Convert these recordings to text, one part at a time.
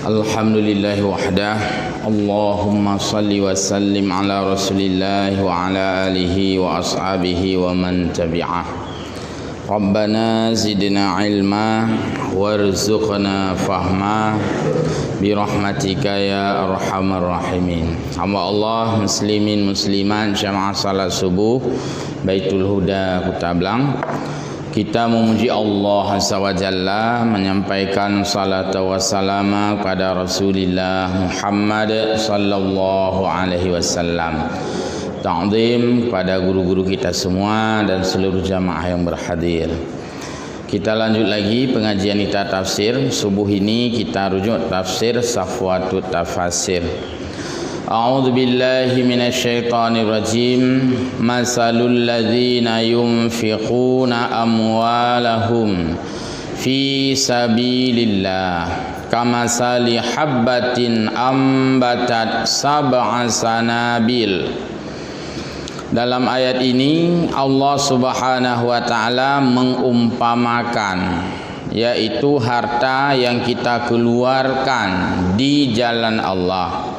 Alhamdulillah wahdah. Allahumma salli wa sallim ala rasulillah wa ala alihi wa ashabihi wa man tabi'ah. Rabbana zidna ilma warzuqna fahma birahmatika ya arhamar rahimin. Hamba Allah, muslimin musliman jamaah salat subuh Baitul Huda Kota Blang, kita memuji Allah Azza wa Jalla, menyampaikan salat wa salam kepada Rasulullah Muhammad sallallahu alaihi wasallam. Ta'zim kepada guru-guru kita semua dan seluruh jamaah yang berhadir. Kita lanjut lagi pengajian kita tafsir. Subuh ini kita rujuk tafsir Safwatut Tafasir. A'udzu billahi minasyaitonir rajim. Masalul ladzina yunfiquna amwalahum fi sabilillah kamasali habbatin ambatat sab'a sanabil. Dalam ayat ini Allah Subhanahu wa taala mengumpamakan, yaitu harta yang kita keluarkan di jalan Allah.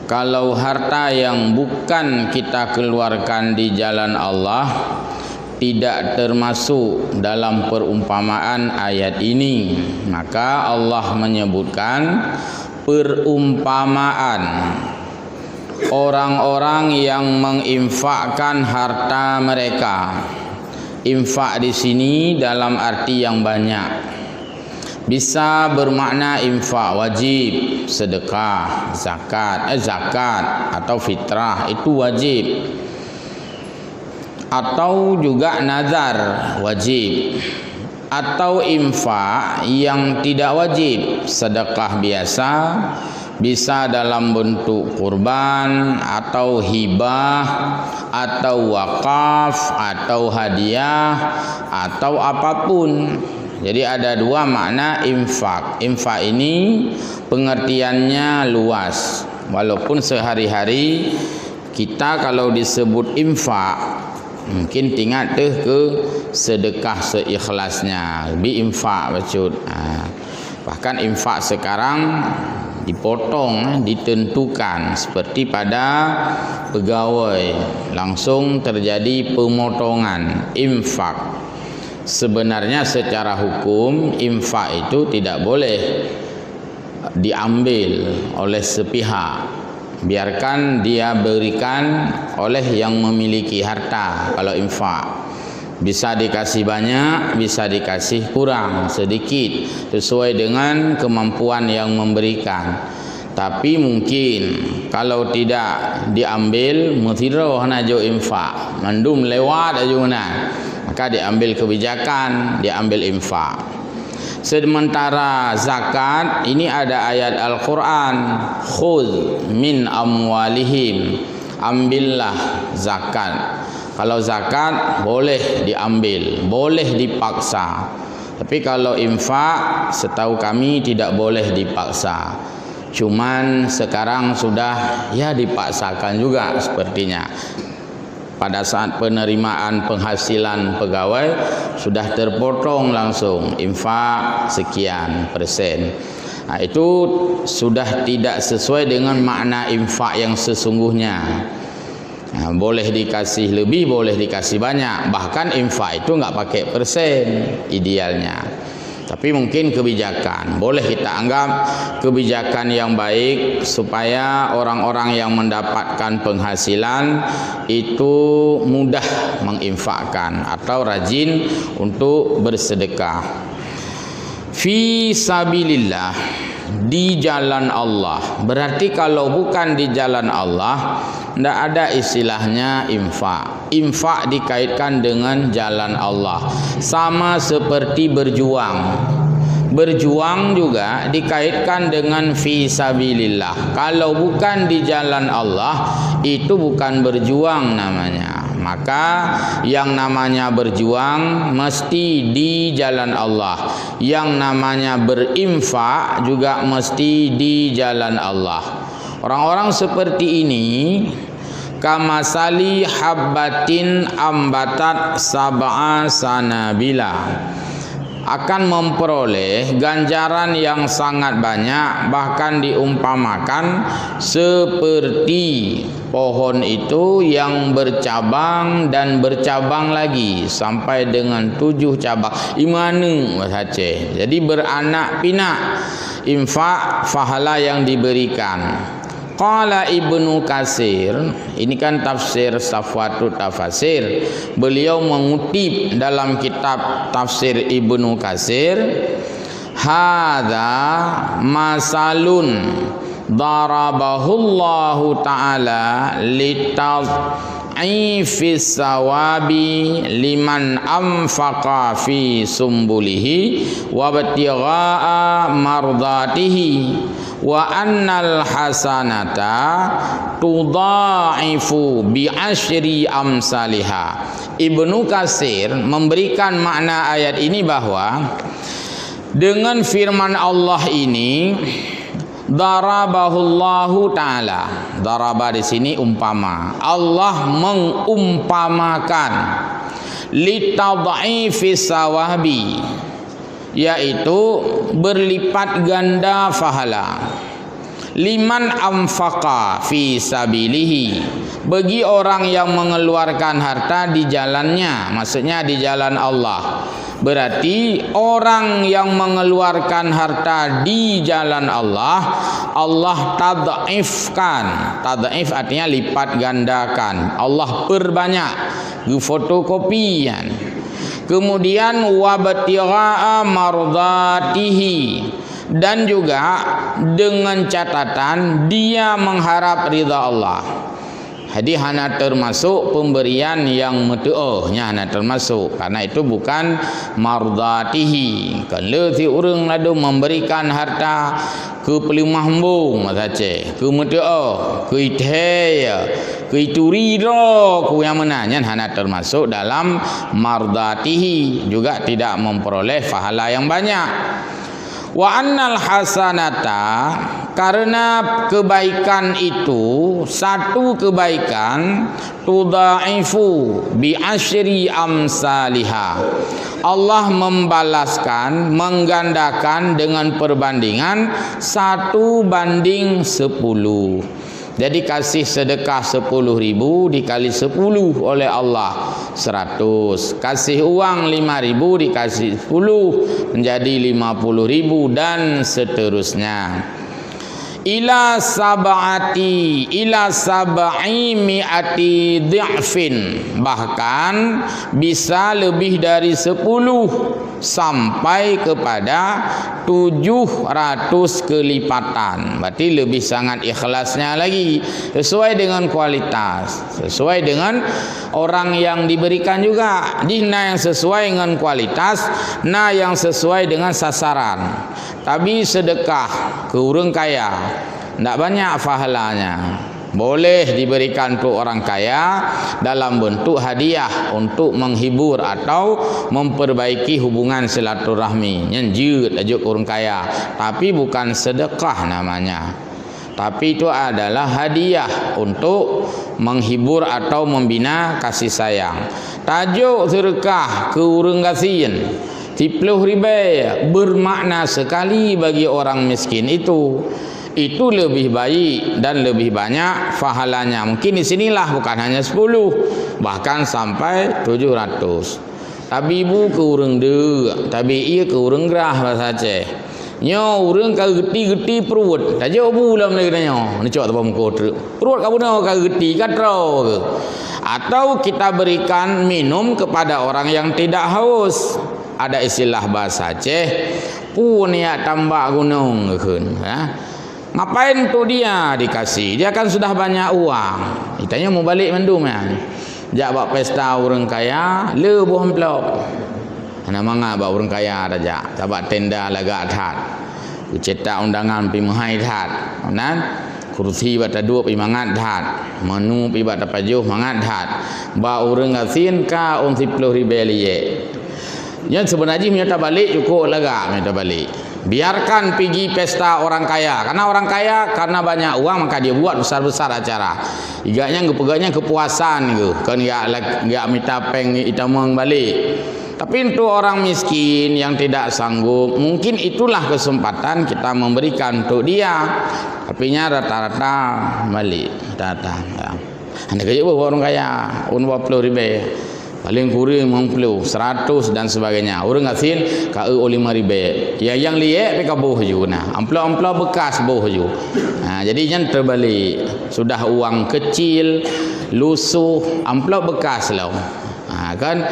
Kalau harta yang bukan kita keluarkan di jalan Allah tidak termasuk dalam perumpamaan ayat ini, maka Allah menyebutkan perumpamaan orang-orang yang menginfakkan harta mereka. Infak di sini dalam arti yang banyak. Bisa bermakna infak wajib, sedekah, zakat atau fitrah itu wajib. Atau juga nazar wajib. Atau infak yang tidak wajib, sedekah biasa, bisa dalam bentuk kurban atau hibah atau wakaf atau hadiah atau apapun. Jadi ada dua makna infak. Infak ini pengertiannya luas. Walaupun sehari-hari kita kalau disebut infak mungkin tinggal ke sedekah seikhlasnya, lebih infak maksud. Bahkan infak sekarang dipotong, ditentukan seperti pada pegawai, langsung terjadi pemotongan infak. Sebenarnya secara hukum infak itu tidak boleh diambil oleh sepihak, biarkan dia berikan oleh yang memiliki harta. Kalau infak bisa dikasih banyak, bisa dikasih kurang sedikit sesuai dengan kemampuan yang memberikan. Tapi mungkin kalau tidak diambil mutiroh najo infak, mandum lewat ajuna, maka diambil kebijakan, diambil infak. Sementara zakat ini ada ayat Al-Quran, khudh min amwalihim, ambillah zakat. Kalau zakat boleh diambil, boleh dipaksa. Tapi kalau infak setahu kami tidak boleh dipaksa. Cuman sekarang sudah ya dipaksakan juga sepertinya. Pada saat penerimaan penghasilan pegawai sudah terpotong langsung infak sekian persen. Nah, itu sudah tidak sesuai dengan makna infak yang sesungguhnya. Nah, boleh dikasih lebih, boleh dikasih banyak. Bahkan infak itu enggak pakai persen idealnya. Tapi mungkin kebijakan, boleh kita anggap kebijakan yang baik supaya orang-orang yang mendapatkan penghasilan itu mudah menginfakkan atau rajin untuk bersedekah. Fi sabilillah, di jalan Allah. Berarti kalau bukan di jalan Allah tidak ada istilahnya infak. Infak dikaitkan dengan jalan Allah, sama seperti berjuang. Berjuang juga dikaitkan dengan fi sabilillah. Kalau bukan di jalan Allah itu bukan berjuang namanya. Maka yang namanya berjuang mesti di jalan Allah. Yang namanya berinfak juga mesti di jalan Allah. Orang-orang seperti ini kamasali habbatin ambatat sab'a sanabila. akan memperoleh ganjaran yang sangat banyak, bahkan diumpamakan seperti pohon itu yang bercabang dan bercabang lagi sampai dengan 7 cabang. Imanu bahasa Aceh. Jadi beranak pinak infak pahala yang diberikan. Qala Ibnu Katsir, ini kan tafsir Safwatut Tafasir. Beliau mengutip dalam kitab tafsir Ibnu Katsir, hadza masalun darabahullahu ta'ala litad'ifis sawabi liman anfaqa fi sumbulihi wa ibtigha'a mardatihi wa annal hasanata tudha'ifu bi asyri amsalihha. Ibnu Katsir memberikan makna ayat ini bahwa dengan firman Allah ini, darabahullahu ta'ala, daraba di sini umpama, Allah mengumpamakan litad'ifi sawabi, yaitu berlipat ganda pahala, liman anfaqa fi sabilihi, bagi orang yang mengeluarkan harta di jalannya, maksudnya di jalan Allah. Berarti orang yang mengeluarkan harta di jalan Allah, Allah tad'ifkan. Tad'if artinya lipat gandakan, Allah perbanyak, fotokopian. Kemudian wabtigha'a mardatihi, dan juga dengan catatan dia mengharap ridha Allah. Jadi hana termasuk pemberian yang metu'ahnya, hana termasuk, karena itu bukan mardatihi. Kalau si orang lalu memberikan harta ke pelimah hembung masace, ke metu'ah, ke ithaya, ke iturira, ku yang menanya, hana termasuk dalam mardatihi, juga tidak memperoleh pahala yang banyak. Wa annal hasanata, karena kebaikan itu, satu kebaikan, tudha'ifu bi asyri amsalihha, Allah membalaskan, menggandakan dengan perbandingan 1:10. Jadi kasih sedekah 10.000 dikali 10 oleh Allah 100. Kasih uang 5.000 dikasih 10 menjadi 50.000 dan seterusnya. Ila sab'i mi'ati dhi'fin, bahkan bisa lebih dari 10 sampai kepada 700 kelipatan. Berarti lebih sangat ikhlasnya lagi, sesuai dengan kualitas, sesuai dengan orang yang diberikan juga. Nah yang sesuai dengan kualitas, nah yang sesuai dengan sasaran. Tapi sedekah ke orang kaya tidak banyak pahalanya. Boleh diberikan untuk orang kaya dalam bentuk hadiah untuk menghibur atau memperbaiki hubungan silaturahmi, nyenjut ajuk orang kaya, tapi bukan sedekah namanya. Tapi itu adalah hadiah untuk menghibur atau membina kasih sayang. Tajuk sedekah ke orang kasihan 10.000 bermakna sekali bagi orang miskin itu lebih baik dan lebih banyak pahalanya. Mungkin di sinilah bukan hanya 10, bahkan sampai 700. Tapi ibu ke urang de, tapi ia ke urang gerah bahasa Aceh. Nyo urang ka geti-geti perut. Tajuk bu lam lagi nyo. Ni cok tepam muka perut kamu no ka geti katro ke. Atau kita berikan minum kepada orang yang tidak haus. Ada istilah bahasa Aceh, punya tambak gunung keun, ya. Ngapain tu dia dikasih? Dia kan sudah banyak uang. Ditanya mau balik mendum kan. Jak buat pesta orang kaya, le buah amplop. Ana manga ba orang kaya raja, tabak tenda lagak that. Cetak undangan pi mahai that. Nan kursi bata dua pi mangat that. Menu pi bata pajuh mangat that. Ba orang ngasin ka on 10.000 liye. Yang sebenarnya minta balik cukup lega minta balik. Biarkan pergi pesta orang kaya, karena orang kaya karena banyak uang maka dia buat besar-besar acara. Igaknya ngepeganya kepuasan ke, kan enggak minta peng itamang balik. Tapi untuk orang miskin yang tidak sanggup, mungkin itulah kesempatan kita memberikan untuk dia. Tapi nya rata-rata balik datang. Ya. Anda kerja apa orang kaya? 40 ribu. Paling kurang 50, 100 dan sebagainya. Orang ngasih ka 5 ribu. Ya yang liek pe kabuh ju nah. Amplop-amplop bekas buh ju. Nah, jadinya terbalik. Sudah uang kecil, lusuh, amplop bekas lah. Nah, kan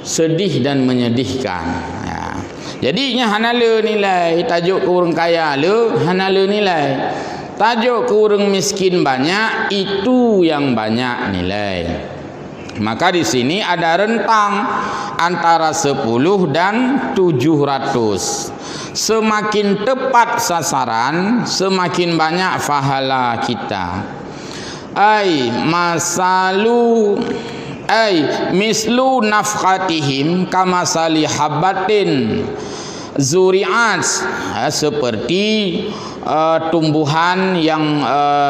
sedih dan menyedihkan. Ya. Jadinya hanala nilai tajuk ke orang kaya le, hanala nilai. Tajuk ke orang miskin banyak, itu yang banyak nilai. Maka di sini ada rentang antara 10 dan 700. Semakin tepat sasaran, semakin banyak pahala kita. Mislu nafqatihim kamasali habbatin zuri'at, seperti tumbuhan yang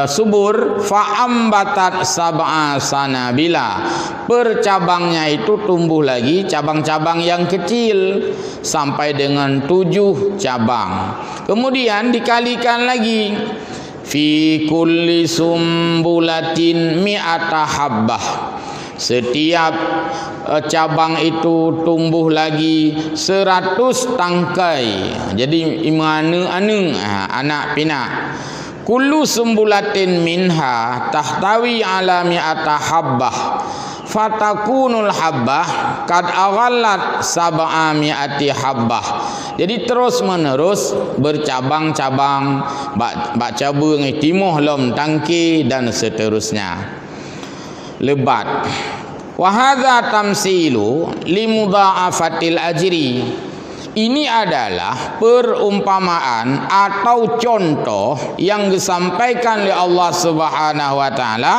subur, fa'ambatat sab'a sanabila, per cabangnya itu tumbuh lagi cabang-cabang yang kecil sampai dengan 7 cabang. Kemudian dikalikan lagi, fi kulli sumbulatin mi'ata habbah, setiap cabang itu tumbuh lagi 100 tangkai. Jadi imane anak pinak. Kullu sumbulatin minha tahtawi ala mi'ata habbah, fatakunul habbah kad aghallat sab'a mi'ati habbah. Jadi terus menerus bercabang-cabang, bak cabang timoh lom tangki dan seterusnya. Lebat. Wa hadza tamsilu limudha'afatil ajri. Ini adalah perumpamaan atau contoh yang disampaikan oleh Allah Subhanahu wa taala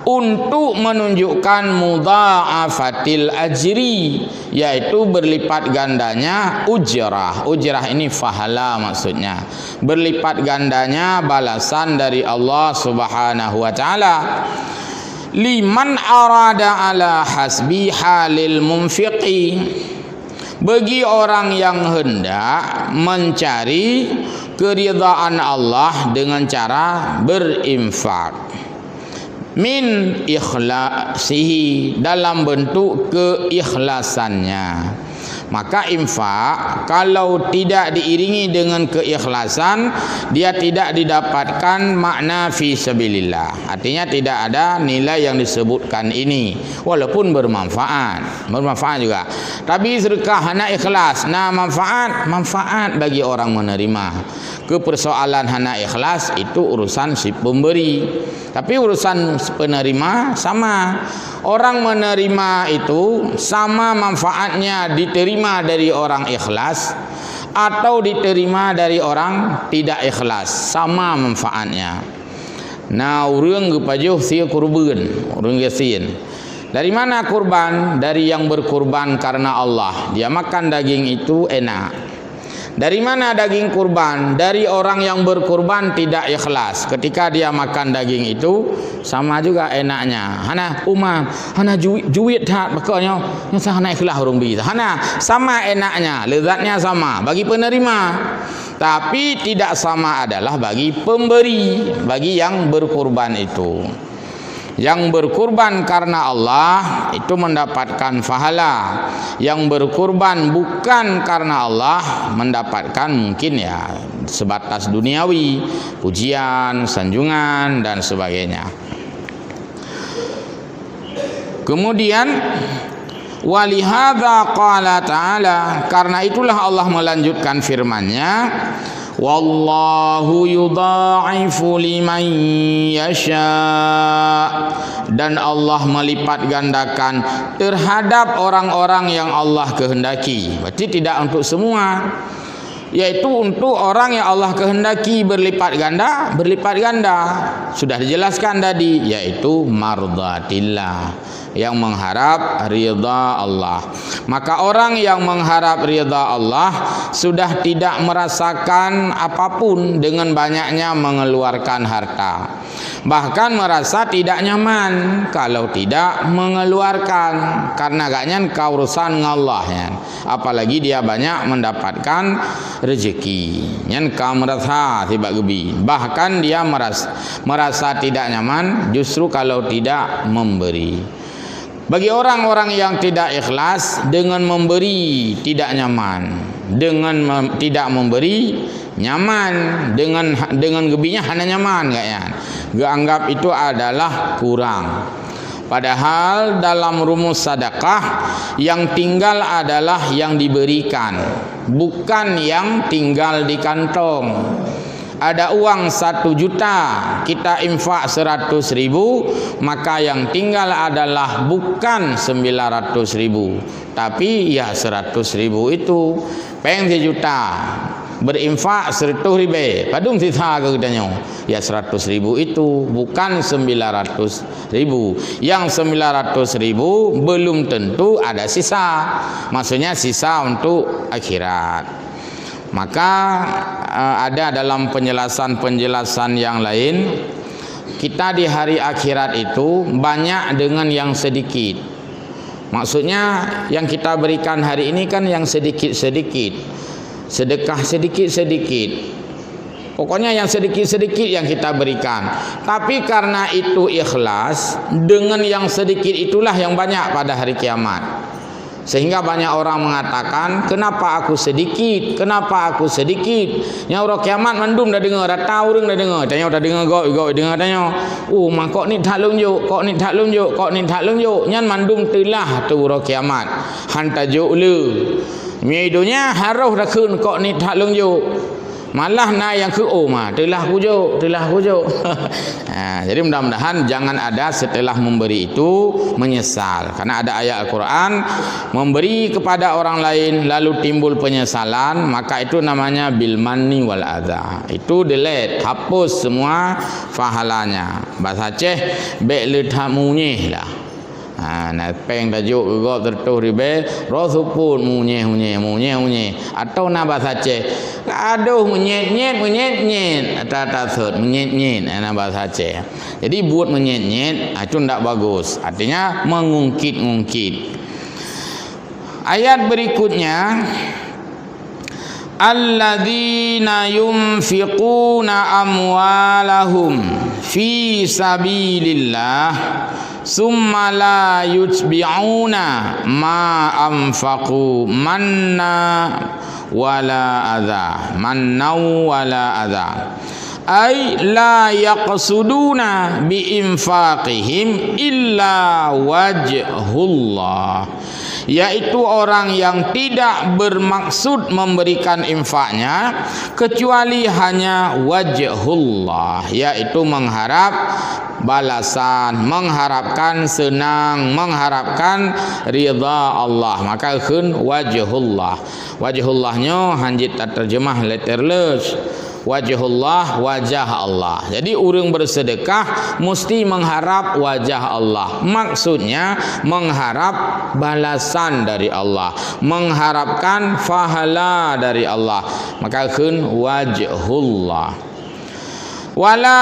untuk menunjukkan mudha'afatil ajri, yaitu berlipat gandanya ujrah. Ujrah ini pahala maksudnya. Berlipat gandanya balasan dari Allah Subhanahu wa taala. Liman arada ala hasbi halil munfiqi, bagi orang yang hendak mencari keridhaan Allah dengan cara berinfak, min ikhlasihi, dalam bentuk keikhlasannya. Maka infak kalau tidak diiringi dengan keikhlasan, dia tidak didapatkan makna fi sabilillah. Artinya tidak ada nilai yang disebutkan ini, walaupun bermanfaat juga. Tapi sedekah hana ikhlas, nah manfaat bagi orang menerima. Kepersoalan hana ikhlas itu urusan si pemberi, tapi urusan penerima sama. Orang menerima itu sama manfaatnya diterima dari orang ikhlas atau diterima dari orang tidak ikhlas, sama manfaatnya. Nah, urang gepajuh sia kurban, urang gesin. Dari mana kurban? Dari yang berkurban karena Allah. Dia makan daging itu enak. Dari mana daging kurban? Dari orang yang berkurban tidak ikhlas. Ketika dia makan daging itu sama juga enaknya. Hana umam, hana juit hat bakanya, yang hana ikhlas urang bi. Hana sama enaknya, lezatnya sama bagi penerima. Tapi tidak sama adalah bagi pemberi, bagi yang berkurban itu. Yang berkurban karena Allah itu mendapatkan pahala. Yang berkurban bukan karena Allah mendapatkan mungkin ya sebatas duniawi, pujian, sanjungan dan sebagainya. Kemudian walihadza qala ta'ala, karena itulah Allah melanjutkan firman-Nya, wallahu yudha'ifu liman yasha, dan Allah melipat gandakan terhadap orang-orang yang Allah kehendaki. Berarti tidak untuk semua, yaitu untuk orang yang Allah kehendaki berlipat ganda. Sudah dijelaskan tadi, yaitu mardatillah, yang mengharap ridha Allah. Maka orang yang mengharap ridha Allah sudah tidak merasakan apapun dengan banyaknya mengeluarkan harta. Bahkan merasa tidak nyaman kalau tidak mengeluarkan, karena agaknya kau urusan Allah ya. Apalagi dia banyak mendapatkan rezeki. Yang kau merasa tiba gebi. Bahkan dia merasa tidak nyaman justru kalau tidak memberi. Bagi orang-orang yang tidak ikhlas, dengan memberi tidak nyaman, dengan tidak memberi nyaman, dengan gebinya hanya nyaman kayaknya. Gak anggap itu adalah kurang. Padahal dalam rumus sedekah yang tinggal adalah yang diberikan, bukan yang tinggal di kantong. Ada uang 1 juta, kita infak 100.000, maka yang tinggal adalah bukan 900.000, tapi ya 100.000 itu. Peng 1 juta, berinfak 100.000, padung sisa ke katanya. Ya 100.000 itu, bukan 900.000. Yang 900.000 belum tentu ada sisa. Maksudnya sisa untuk akhirat. Maka ada dalam penjelasan-penjelasan yang lain, kita di hari akhirat itu banyak dengan yang sedikit. Maksudnya yang kita berikan hari ini kan yang sedikit-sedikit, sedekah sedikit-sedikit. Pokoknya yang sedikit-sedikit yang kita berikan. Tapi karena itu ikhlas, dengan yang sedikit itulah yang banyak pada hari kiamat. Sehingga banyak orang mengatakan, kenapa aku sedikit? Kenapa aku sedikit? Yang orang kiamat mandum dah dengar, dah tahu dah dengar. Tanya dah dengar gok dengar tanya. Oh, mak kok ni tak lunjuk, kok ni tak lunjuk, kok ni tak lunjuk. Nyan mandum telah tu orang kiamat. Hantar juk le. Meidonya harus dah kun kok ni tak lunjuk. Malah na yang ke telah pujuk. Jadi mudah-mudahan jangan ada setelah memberi itu menyesal, karena ada ayat Al-Quran, memberi kepada orang lain lalu timbul penyesalan, maka itu namanya bil manni wal adha. Itu delete, hapus semua pahalanya. Bahasa Aceh bek le tamunyeh lah. Peng tajuk gop tertuh ribe rosupun munyeh atau na bahasa Aceh aduh munyet tatasut munyet na bahasa Aceh. Jadi buat munyet itu ndak bagus, artinya mengungkit-ungkit. Ayat berikutnya, alladzina yunfiquna amwalahum fi sabilillah summa la yutbi'una ma anfaqu manna wala adha ay la yaqsuduna bi infaqihim illa wajhullah, yaitu orang yang tidak bermaksud memberikan infaknya kecuali hanya wajhullah, yaitu mengharap balasan, mengharapkan senang, mengharapkan ridha Allah. Maka kun wajhullah. Wajhullahnya hanjit terjemah letterless. Wajhullah, wajah Allah. Jadi orang bersedekah mesti mengharap wajah Allah. Maksudnya mengharap balasan dari Allah, mengharapkan pahala dari Allah. Maka kun wajhullah. Wala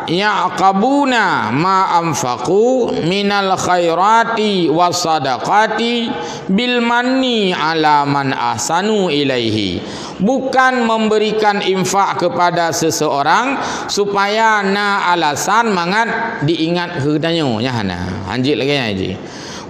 ya'qabuna ma anfaqu minal khairati wasadaqati bil manni ala man ahsanu ilaihi, bukan memberikan infak kepada seseorang supaya na alasan mangat diingat kedanyo nyahana anjit lagi haji.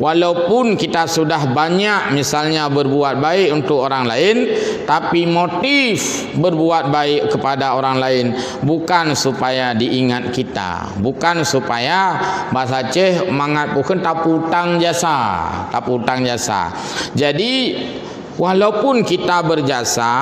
Walaupun kita sudah banyak misalnya berbuat baik untuk orang lain, tapi motif berbuat baik kepada orang lain bukan supaya diingat kita, bukan supaya bahasa Aceh mangat bukan taputang jasa. Jadi walaupun kita berjasa,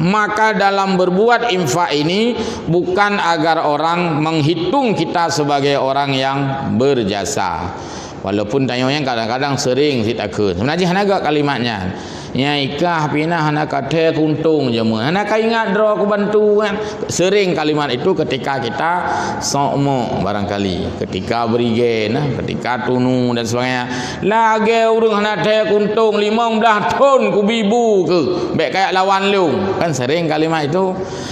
maka dalam berbuat infak ini bukan agar orang menghitung kita sebagai orang yang berjasa. Walaupun tanya yang kadang-kadang sering kita ke. Sebenarnya hanaga kalimatnya. Yang ikah pinah anak kata kuntung je mu. Anak ingat draw aku bantu kan. Sering kalimat itu ketika kita sokmo barangkali, ketika berigen, ketika tunu dan sebagainya. Lagi urang anak teh kuntung 15 tahun ku bibu ke. Baik kayak lawan lu. Kan sering kalimat itu.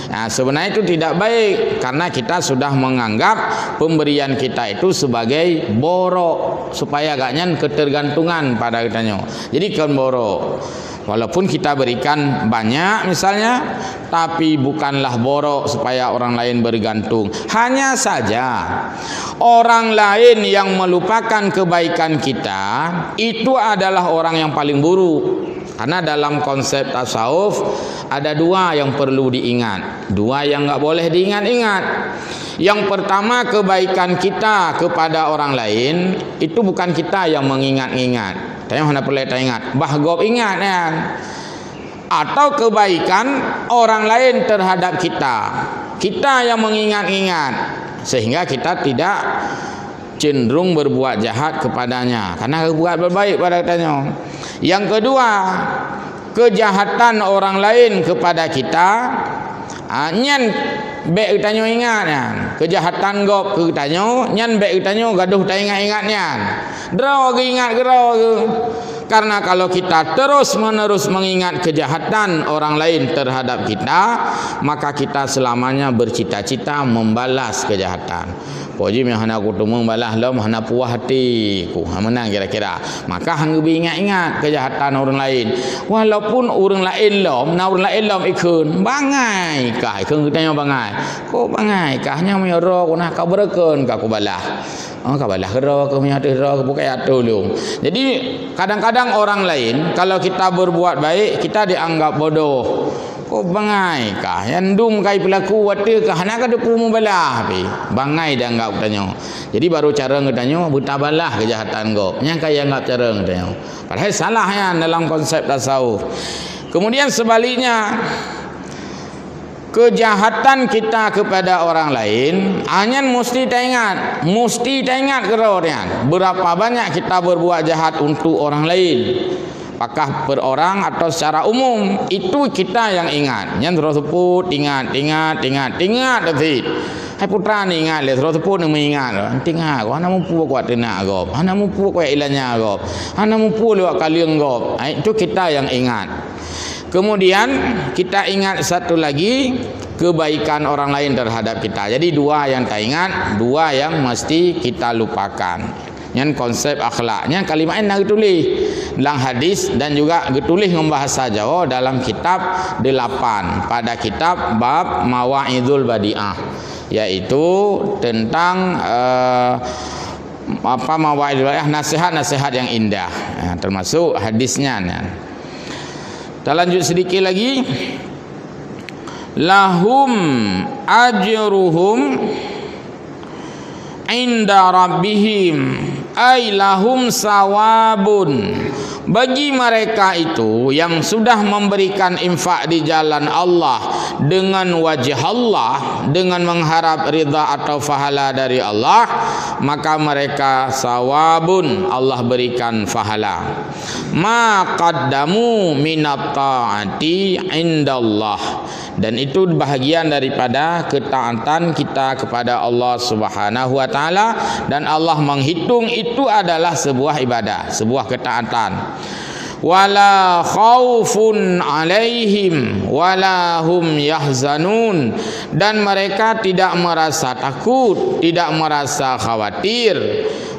Nah, sebenarnya itu tidak baik karena kita sudah menganggap pemberian kita itu sebagai borok supaya agaknya ketergantungan pada kitanya. Jadi kan borok. Walaupun kita berikan banyak misalnya, tapi bukanlah borok supaya orang lain bergantung. Hanya saja orang lain yang melupakan kebaikan kita itu adalah orang yang paling buruk. Karena dalam konsep tasawuf ada dua yang perlu diingat, dua yang enggak boleh diingat-ingat. Yang pertama, kebaikan kita kepada orang lain itu bukan kita yang mengingat-ingat. Tanya mana perlu kita ingat, bahgop ingat kan? Atau kebaikan orang lain terhadap kita yang mengingat-ingat, sehingga kita tidak cenderung berbuat jahat kepadanya karena berbuat baik pada katanya. Yang kedua, kejahatan orang lain kepada kita nyan baik kitanya ingat kan, kejahatan gop ke kitanya nyan baik kitanya gaduh tak ingat-ingatnya draw ke ingat gerau ke. Karena kalau kita terus-menerus mengingat kejahatan orang lain terhadap kita, maka kita selamanya bercita-cita membalas kejahatan. Pojim yang hana kutu membalas lo, hana puas hati ku, menang kira-kira. Maka hang ingat-ingat kejahatan orang lain. Walaupun orang lain lo, orang lain lo ikun, bangai kah? Ikun kita yang bangai. Kau bangai kah? Hanya menyerok, nak kau berken kau balas. Oh, kau balas gerok, kau menyatu gerok, bukan atu lu. Jadi kadang-kadang orang lain kalau kita berbuat baik kita dianggap bodoh. Kau bangai kah? Yang dum kai pelaku wate kah? Nak ada pumu balah pi. Bangai dianggap katanya. Jadi baru cara katanya buta balah kejahatan kau. Yang kaya anggap cara katanya. Padahal salah ya dalam konsep tasawuf. Kemudian sebaliknya, kejahatan kita kepada orang lain hanya mesti tak ingat kerana berapa banyak kita berbuat jahat untuk orang lain, apakah per orang atau secara umum, itu kita yang ingat. Yang terus sebut ingat tadi. Hai putra ni ingat le terus sebut ni mengingat. Ingat kau ana mampu kuat tenak kau. Ana mampu kuat ilanya kau. Ana mampu lewat kalian kau. Itu kita yang ingat. Kemudian kita ingat satu lagi, kebaikan orang lain terhadap kita. Jadi dua yang tak ingat, dua yang mesti kita lupakan. Yang konsep akhlaknya kalimat ini ditulis dalam hadis dan juga ditulis dengan bahasa Jawa dalam kitab 8 pada kitab bab Mawa'idul Badi'ah, yaitu tentang Mawa'idul Badi'ah, nasihat-nasihat yang indah, termasuk hadisnya. Kita lanjut sedikit lagi. Lahum ajruhum inda rabbihim, ay lahum sawabun. Bagi mereka itu yang sudah memberikan infak di jalan Allah dengan wajah Allah, dengan mengharap ridha atau pahala dari Allah, maka mereka sawabun, Allah berikan pahala. Ma qaddamu minat ta'ati indallah, dan itu bahagian daripada ketaatan kita kepada Allah Subhanahu wa taala, dan Allah menghitung itu adalah sebuah ibadah, sebuah ketaatan. Wala khaufun alaihim wala hum yahzanun, dan mereka tidak merasa takut, tidak merasa khawatir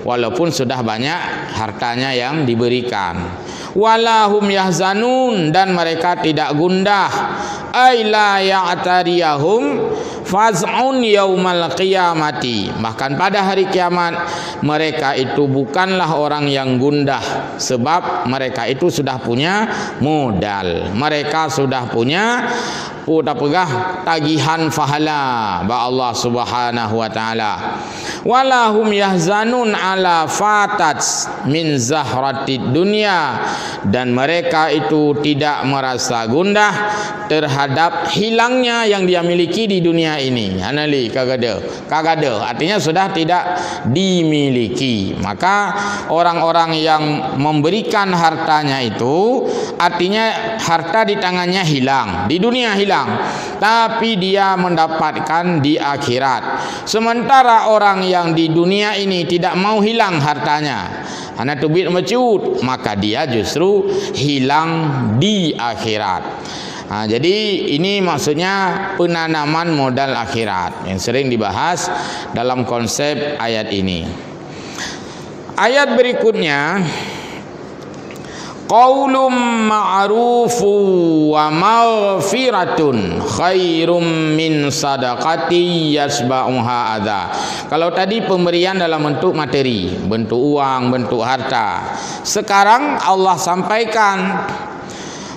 walaupun sudah banyak hartanya yang diberikan. Wala hum yahzanun, dan mereka tidak gundah. Ay la ya'tariyahum faz'un yaumal qiyamati, bahkan pada hari kiamat mereka itu bukanlah orang yang gundah, sebab mereka itu sudah punya modal, mereka sudah punya tak pegah tagihan fahala ba Allah Subhanahu wa taala. Walahum yahzanun ala fatat min zahratid dunya, dan mereka itu tidak merasa gundah terhadap hilangnya yang dia miliki di dunia ini. Anali kagada artinya sudah tidak dimiliki. Maka orang-orang yang memberikan hartanya itu artinya harta di tangannya hilang, di dunia hilang, tapi dia mendapatkan di akhirat. Sementara orang yang di dunia ini tidak mau hilang hartanya, anak tubit mecut, maka dia justru hilang di akhirat. Jadi ini maksudnya penanaman modal akhirat yang sering dibahas dalam konsep ayat ini. Ayat berikutnya, qaulum ma'rufu wa maghfiratun khairum min sadaqati yasba'uha adza. Kalau tadi pemberian dalam bentuk materi, bentuk uang, bentuk harta. Sekarang Allah sampaikan,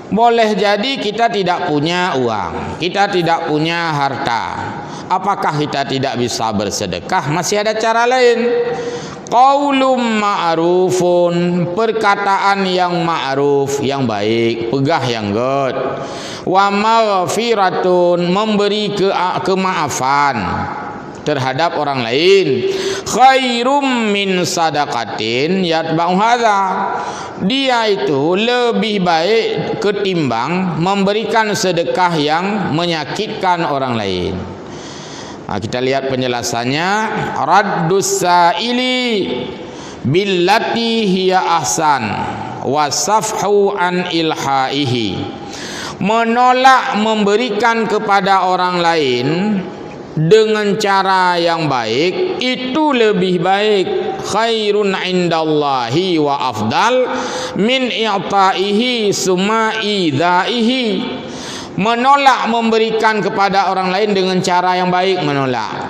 boleh jadi kita tidak punya uang, kita tidak punya harta. Apakah kita tidak bisa bersedekah? Masih ada cara lain. Qaulum ma'rufun, perkataan yang ma'ruf, yang baik, pegah yang good. Wa maghfiratun, memberi kemaafan terhadap orang lain. Khairum min sadaqatin yatba'u hadza, dia itu lebih baik ketimbang memberikan sedekah yang menyakitkan orang lain. Kita lihat penjelasannya. Raddus sa'ili billati hiya ahsan wasafhu an ilhaihi, menolak memberikan kepada orang lain dengan cara yang baik itu lebih baik. Khairun indallahi wa afdal min i'ta'ihi summa idaihi, menolak memberikan kepada orang lain dengan cara yang baik, menolak.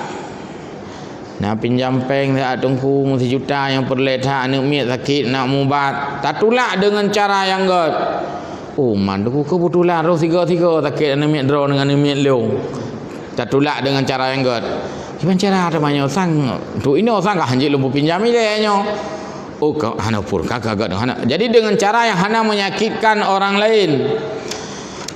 Nak pinjam peng tak tungku 1 juta yang perlet hak anak miat sakit nak mubat, tak tolak dengan cara yang god. Oh mandu kebetulan roh 3 sakit anak miat draw dengan anak miat leung. Tak tolak dengan cara yang god. Gimana cara ada banyak sang tu ini orang kah hanjil lumpu pinjam ile nyo. Oh hana pur kagak hana. Jadi dengan cara yang hana menyakitkan orang lain,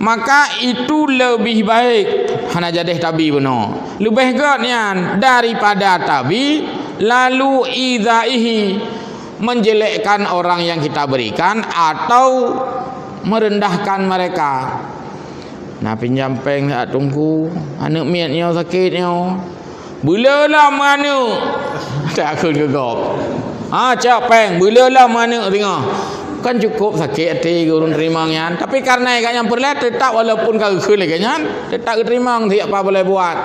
maka itu lebih baik. Hana jadeh tabi benar, lebih godnya daripada tabi lalu idaihi, menjelekkan orang yang kita berikan atau merendahkan mereka. Nah pinjam peng tak tunggu anak miatnya sakitnya, bulalah mana tak akan gegap. Cak peng bulalah mana tengok. Kan cukup sakit hati gurun terima ngan, tapi karena agaknya perlet tetap walaupun kagak lagi tetap terima tidak apa boleh buat.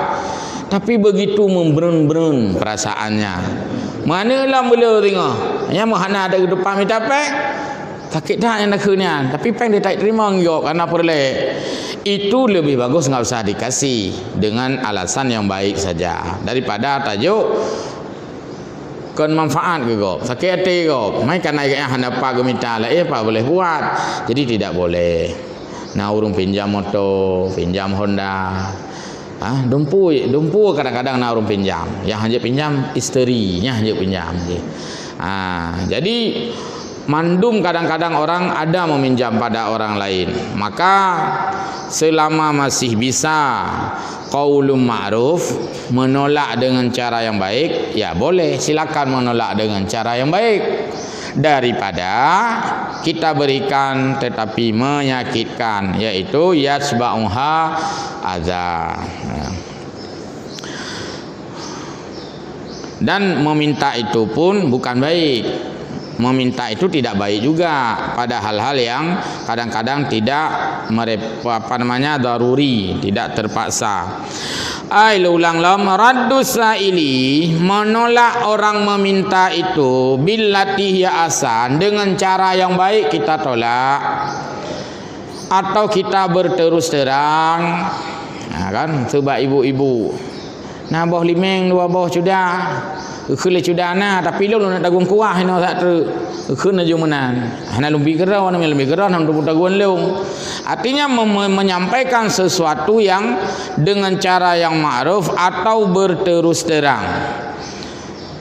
Tapi begitu memberun-berun perasaannya, manalah bela tengok hanya mahana ada ke depan minta peng sakit dah yang naknya, tapi peng dia tak terima ngok karena perlet. Itu lebih bagus enggak usah dikasih dengan alasan yang baik saja daripada tajuk kan manfaat ke kau sakit hati kau mai kan naik yang hendak apa minta lah apa boleh buat. Jadi tidak boleh. Nah urung pinjam motor, pinjam Honda, dumpu kadang-kadang nak urung pinjam, yang hanya pinjam isterinya hanya pinjam. Jadi mandum kadang-kadang orang ada meminjam pada orang lain, maka selama masih bisa qaulun ma'ruf, menolak dengan cara yang baik, ya boleh, silakan menolak dengan cara yang baik daripada kita berikan tetapi menyakitkan, yaitu yasba'uha adza. Dan meminta itu pun bukan baik. Meminta itu tidak baik juga pada hal-hal yang kadang-kadang tidak daruri, tidak terpaksa. Ulang lam raddus sa'ili, menolak orang meminta itu billati hiya asan, dengan cara yang baik kita tolak atau kita berterus terang. Kan sebab ibu-ibu nah boh limeng 2 boh sudah Khule cudana tapi lu nak dagun kuah hina tak ter. Khuna jumanan. Hana lumbi gerau nama lumbi gerau nam dagun leung. Artinya menyampaikan sesuatu yang dengan cara yang ma'ruf atau berterus terang.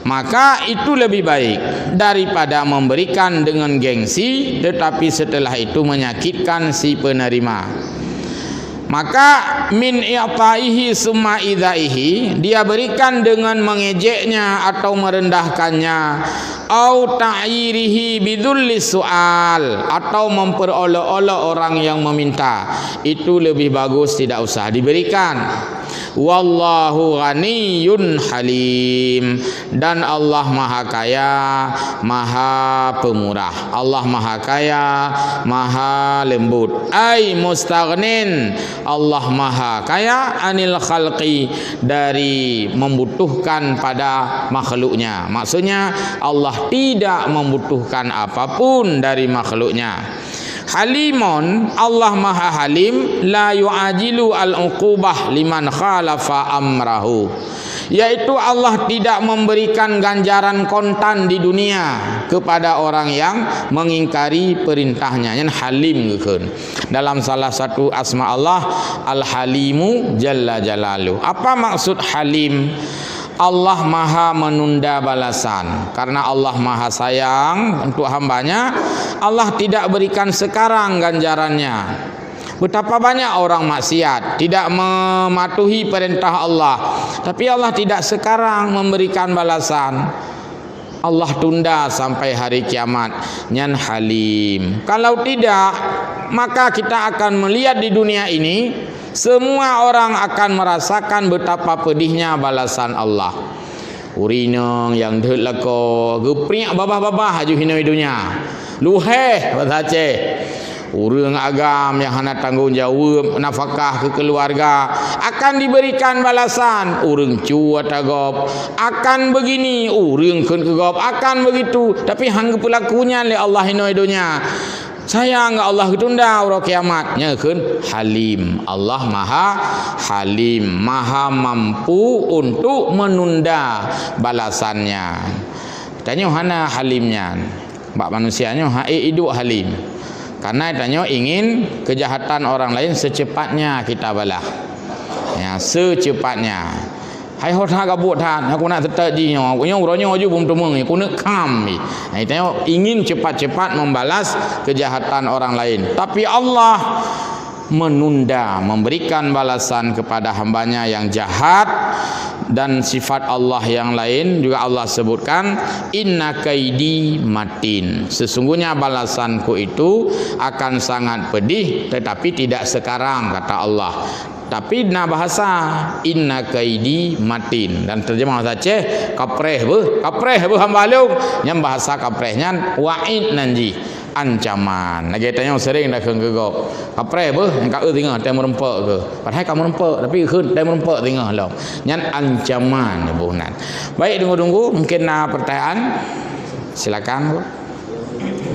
Maka itu lebih baik daripada memberikan dengan gengsi tetapi setelah itu menyakitkan si penerima. Maka min i'taihi summa idaihi, dia berikan dengan mengejeknya atau merendahkannya, au ta'irihi bidulli su'al, atau memperolok-olok orang yang meminta. Itu lebih bagus tidak usah diberikan. Wallahu ghaniyyun halim, dan Allah Maha Kaya, Maha Pemurah. Allah Maha Kaya, Maha Lembut. Ai mustaghnin, Allah Maha Kaya anil khalqi, dari membutuhkan pada makhluknya. Maksudnya Allah tidak membutuhkan apapun dari makhluknya. Halimun, Allah Maha Halim, la yu'ajilu al-uqubah liman khalafa amrahu, yaitu Allah tidak memberikan ganjaran kontan di dunia kepada orang yang mengingkari perintahnya. Yang halim kan. Dalam salah satu asma Allah, Al-Halimu Jalla Jalaluh. Apa maksud halim? Allah Maha menunda balasan. Karena Allah Maha sayang untuk hambanya, Allah tidak berikan sekarang ganjarannya. Betapa banyak orang maksiat, tidak mematuhi perintah Allah, tapi Allah tidak sekarang memberikan balasan. Allah tunda sampai hari kiamat. Nyan halim. Kalau tidak, maka kita akan melihat di dunia ini, semua orang akan merasakan betapa pedihnya balasan Allah. Urinang yang dhet lako, gepriak babah-babah aju hina dunia. Luheh bahasa Aceh. Urang agam yang hana tanggungjawab nafkah ke keluarga akan diberikan balasan. Urang cuat agop akan begini, urang keun kegop akan begitu. Tapi hang pelakunya le Allah hina dunia. Sayang Allah tunda ura kiamatnya kan. Halim, Allah Maha Halim, Maha mampu untuk menunda balasannya. Tanya hana halimnya, bak manusianya hidup halim. Karena tanya ingin kejahatan orang lain secepatnya kita balas. Ya, secepatnya. Hai hot ha gabut han, aku nak tetap jinyo, aku nyong ronyo ju bum tumung, aku nak kam. Nah, tengok ingin cepat-cepat membalas kejahatan orang lain. Tapi Allah menunda memberikan balasan kepada hambanya yang jahat. Dan sifat Allah yang lain juga Allah sebutkan, inna kaidi matin, sesungguhnya balasanku itu akan sangat pedih, tetapi tidak sekarang, kata Allah. Tapi na bahasa inna kaidi matin, dan terjemah bahasa Aceh kapreh be hamba lu, yang bahasa kaprehnya wa'id nanji, ancaman. Lagi tanya sering dah kegegop. Kapreh be yang kau tengah tai merempak ke. Padahal kamu merempak tapi keun tai merempak tengah lah. Yang ancaman buhnan. Baik, tunggu-tunggu mungkin pertanyaan. Silakan Bu.